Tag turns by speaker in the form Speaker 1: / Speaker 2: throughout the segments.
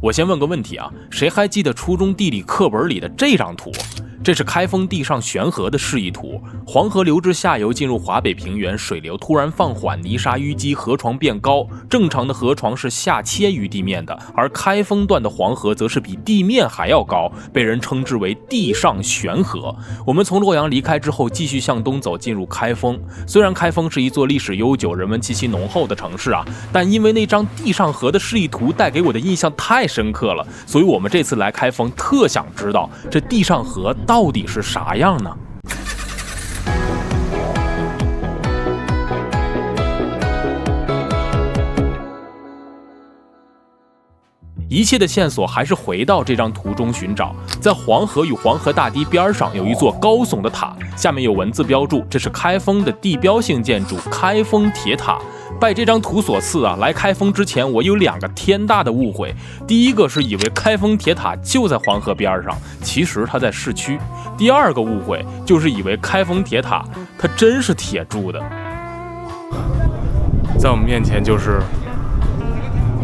Speaker 1: 我先问个问题啊，谁还记得初中地理课本里的这张图？这是开封地上悬河的示意图，黄河流至下游进入华北平原，水流突然放缓，泥沙淤积，河床变高。正常的河床是下切于地面的，而开封段的黄河则是比地面还要高，被人称之为地上悬河。我们从洛阳离开之后，继续向东走，进入开封。虽然开封是一座历史悠久、人文气息浓厚的城市啊，但因为那张地上河的示意图带给我的印象太深刻了，所以我们这次来开封特想知道这地上河到底是啥样呢？一切的线索还是回到这张图中寻找。在黄河与黄河大堤边上有一座高耸的塔，下面有文字标注，这是开封的地标性建筑开封铁塔。拜这张图所赐啊，来开封之前我有2个天大的误会。第一个是以为开封铁塔就在黄河边上，其实它在市区。第二个误会就是以为开封铁塔它真是铁铸的。
Speaker 2: 在我们面前就是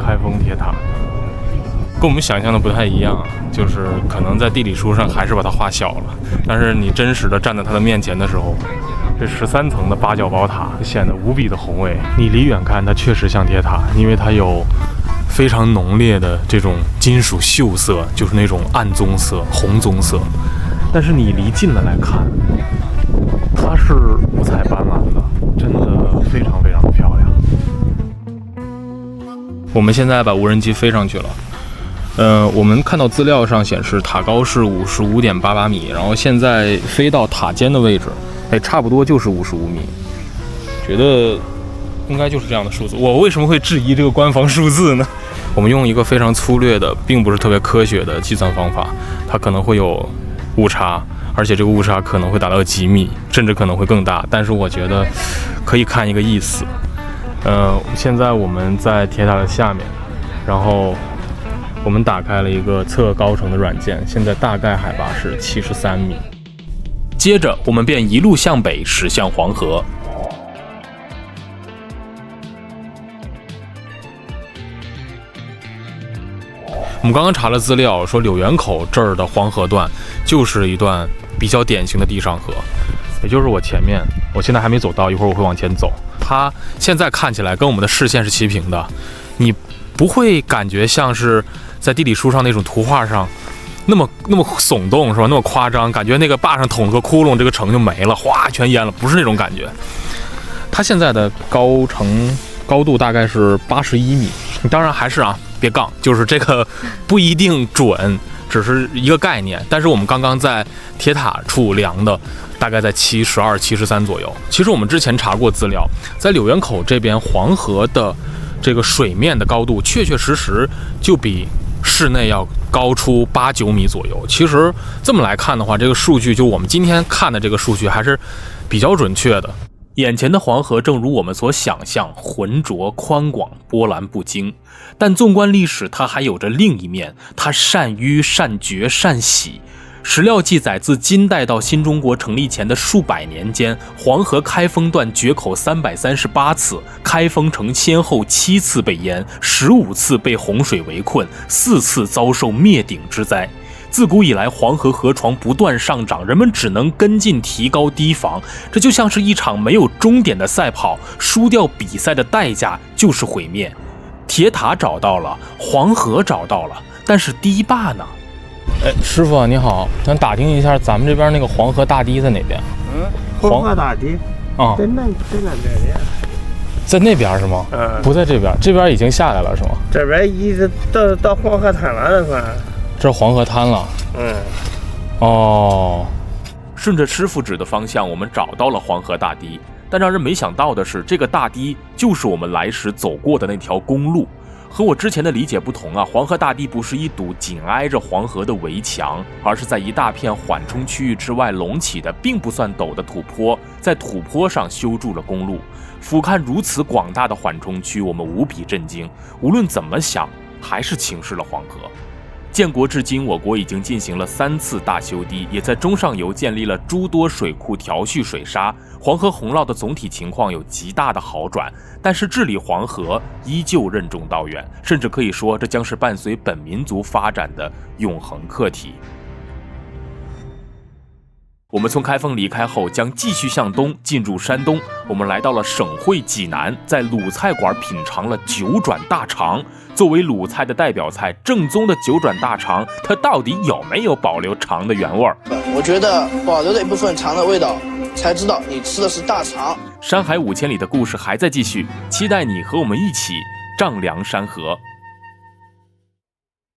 Speaker 2: 开封铁塔，跟我们想象的不太一样，就是可能在地理书上还是把它画小了，但是你真实的站在它的面前的时候，这13层的八角宝塔显得无比的宏伟。你离远看它确实像铁塔，因为它有非常浓烈的这种金属锈色，就是那种暗棕色、红棕色。但是你离近了来看，它是五彩斑斓的，真的非常非常的漂亮。我们现在把无人机飞上去了。我们看到资料上显示塔高是55.88米，然后现在飞到塔尖的位置，差不多就是55米，觉得应该就是这样的数字。我为什么会质疑这个官方数字呢？我们用一个非常粗略的，并不是特别科学的计算方法，它可能会有误差，而且这个误差可能会达到几米，甚至可能会更大。但是我觉得可以看一个意思。现在我们在铁塔的下面，然后我们打开了一个测高程的软件，现在大概海拔是73米。
Speaker 1: 接着我们便一路向北驶向黄河。我们刚刚查了资料，说柳园口这儿的黄河段就是一段比较典型的地上河，也就是我前面，我现在还没走到，一会儿我会往前走。它现在看起来跟我们的视线是齐平的，你不会感觉像是在地理书上那种图画上那么耸动，是吧？那么夸张，感觉那个坝上捅个窟窿，这个城就没了，哗，全淹了，不是那种感觉。它现在的高度大概是81米，当然还是别杠，就是这个不一定准，只是一个概念。但是我们刚刚在铁塔处量的，大概在72、73左右。其实我们之前查过资料，在柳园口这边黄河的这个水面的高度，确实就比室内要高出8、9米左右。其实这么来看的话，这个数据就我们今天看的这个数据还是比较准确的。眼前的黄河正如我们所想象，浑浊宽广，波澜不惊。但纵观历史，它还有着另一面，它善淤善决善洗。史料记载，自金代到新中国成立前的数百年间，黄河开封段决口338次，开封城先后7次被淹，15次被洪水围困，4次遭受灭顶之灾。自古以来，黄河河床不断上涨，人们只能跟进提高堤防，这就像是一场没有终点的赛跑，输掉比赛的代价就是毁灭。铁塔找到了，黄河找到了，但是堤坝呢？
Speaker 2: 师傅你好，想打听一下咱们这边那个黄河大堤在哪边？
Speaker 3: 黄河大堤在那边，
Speaker 2: 在那边是吗？不在这边，这边已经下来了是吗？
Speaker 3: 这边一直到黄河滩了，这块
Speaker 2: 这黄河滩了。
Speaker 1: 顺着师傅指的方向，我们找到了黄河大堤。但让人没想到的是，这个大堤就是我们来时走过的那条公路。和我之前的理解不同黄河大堤不是一堵紧挨着黄河的围墙，而是在一大片缓冲区域之外隆起的并不算陡的土坡，在土坡上修筑了公路。俯瞰如此广大的缓冲区，我们无比震惊，无论怎么想，还是轻视了黄河。
Speaker 2: 建国至今，我国已经进行了3次大修堤，也在中上游建立了诸多水库调蓄水沙，黄河洪涝的总体情况有极大的好转。但是治理黄河依旧任重道远，甚至可以说这将是伴随本民族发展的永恒课题。我们从开封离开后，将继续向东进入山东。我们来到了省会济南，在鲁菜馆品尝了九转大肠。作为鲁菜的代表菜，正宗的九转大肠，它到底有没有保留肠的原味？
Speaker 4: 我觉得保留了一部分肠的味道，才知道你吃的是大肠。
Speaker 2: 山海5000里的故事还在继续，期待你和我们一起丈量山河。